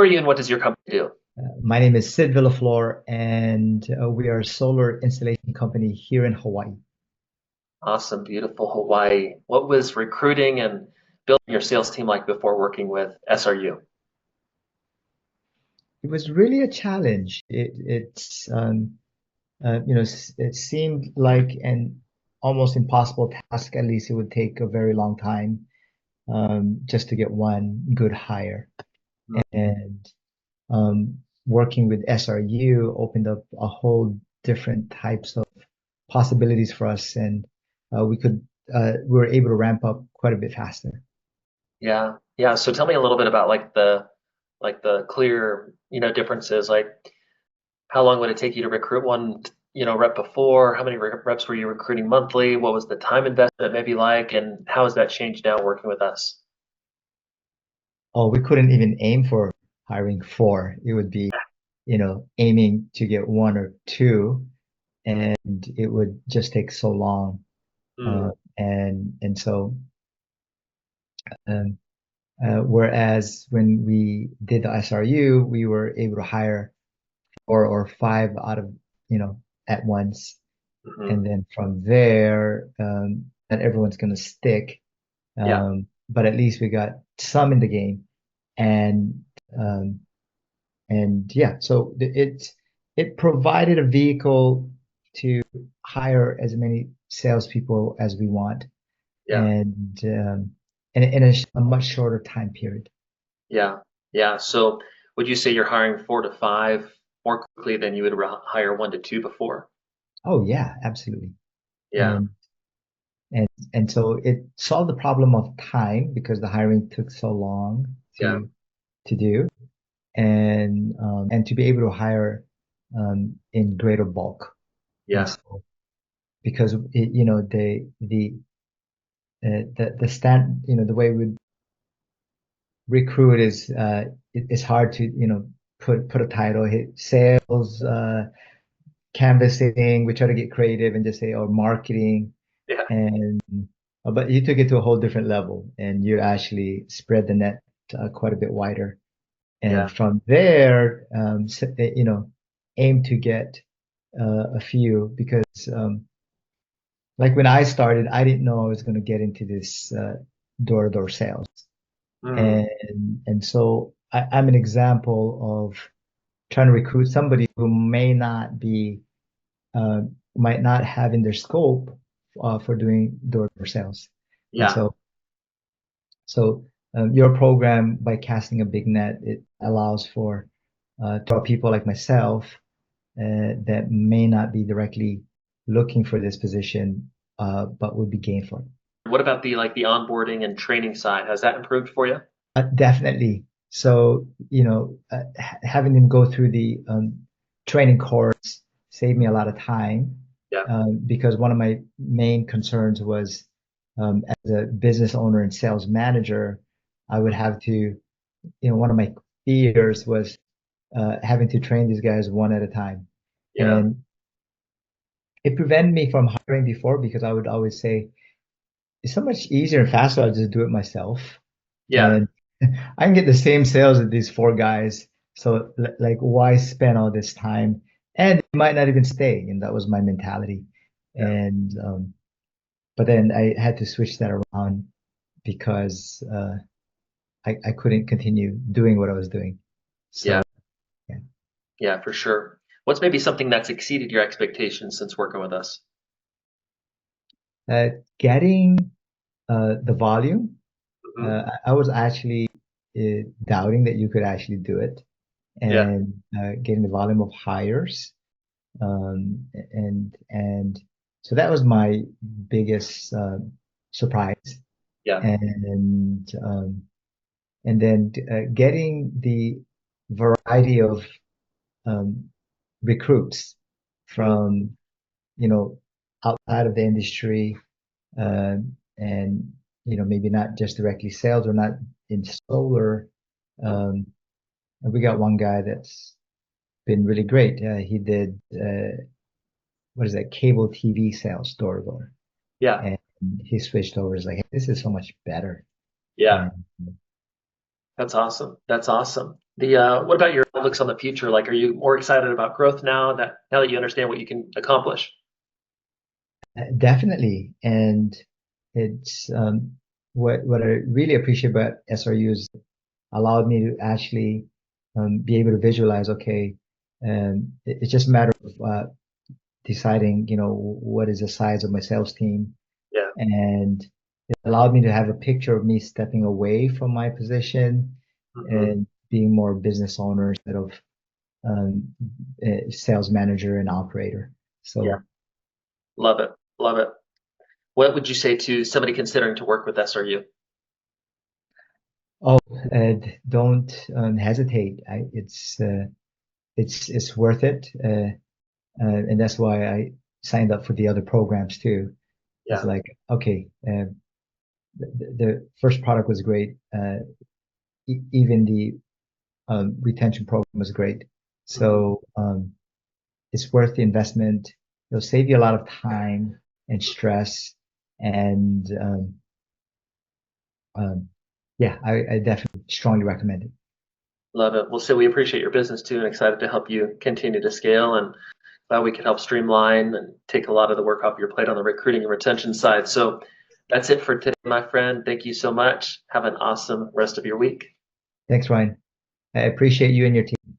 are you and what does your company do? My name is Sid Villaflor, and we are a solar installation company here in Hawaii. Awesome, beautiful Hawaii. What was recruiting and building your sales team like before working with SRU? It was really a challenge. It seemed like an almost impossible task. At least it would take a very long time just to get one good hire. And working with SRU opened up a whole different types of possibilities for us, and we were able to ramp up quite a bit faster. Yeah, yeah. So tell me a little bit about like the clear, differences. Like how long would it take you to recruit one, rep before? How many reps were you recruiting monthly? What was the time investment maybe like, and how has that changed now working with us? Oh, we couldn't even aim for hiring four. It would be, aiming to get one or two, and it would just take so long. Hmm. And so, um, whereas when we did the SRU, we were able to hire four or five out of, at once. Hmm. And then from there, not everyone's going to stick. Yeah, But at least we got some in the game. And, um, and yeah, so it provided a vehicle to hire as many salespeople as we want, yeah, and in a much shorter time period. yeah, yeah. So would you say you're hiring four to five more quickly than you would hire one to two before? Oh yeah, absolutely. Yeah, And and and so it solved the problem of time because the hiring took so long yeah, to do, and to be able to hire in greater bulk. And yeah, so because the stand the way we recruit is it's hard to put a title, hit sales, canvassing. We try to get creative and just say, or marketing. yeah, And but you took it to a whole different level, and you actually spread the net quite a bit wider. yeah, And from there, aim to get a few, because like when I started, I didn't know I was going to get into this door-to-door sales, mm, and so I'm an example of trying to recruit somebody who uh, might not have in their scope for doing door-to-door sales. And yeah. so your program, by casting a big net, it allows for people like myself that may not be directly looking for this position, but would be game for it. What about the onboarding and training side? Has that improved for you? Definitely. So, having them go through the training course saved me a lot of time, Yeah, because one of my main concerns was, as a business owner and sales manager, I would have to, one of my fears was having to train these guys one at a time. yeah, And it prevented me from hiring before, because I would always say, it's so much easier and faster. I'll just do it myself. yeah, And I can get the same sales as these four guys. So like, why spend all this time? And they might not even stay. And that was my mentality. yeah, And but then I had to switch that around, because I couldn't continue doing what I was doing. yeah, So yeah. yeah, for sure. What's maybe something that's exceeded your expectations since working with us? Getting the volume, Hmm. I was actually doubting that you could actually do it, Yeah, and getting the volume of hires. And so that was my biggest surprise. yeah, And um, and then getting the variety of um, recruits mm, from, outside of the industry, and maybe not just directly sales, or not in solar. um, and we got one guy that's been really great. He did what is that, cable TV sales, door to door, yeah, and he switched over. He's like, hey, this is so much better. yeah. And That's awesome. That's awesome. The what about your outlooks on the future? Like, are you more excited about growth now that you understand what you can accomplish? Definitely. And it's what I really appreciate about SRU is allowed me to actually be able to visualize, okay, it's just a matter of deciding, what is the size of my sales team. Yeah. And it allowed me to have a picture of me stepping away from my position Hmm. and being more business owner instead of um, sales manager and operator. Yeah. So, Love it. Love it. What would you say to somebody considering to work with SRU? oh, don't hesitate. It's worth it, and that's why I signed up for the other programs too. It's Yeah. like, okay, the first product was great. Even the retention program was great. Hmm. So it's worth the investment. It'll save you a lot of time and stress. And um, yeah, I definitely strongly recommend it. Love it. Well, so we appreciate your business too and excited to help you continue to scale and glad we could help streamline and take a lot of the work off your plate on the recruiting and retention side. So that's it for today, my friend. Thank you so much. Have an awesome rest of your week. Thanks, Ryan. I appreciate you and your team.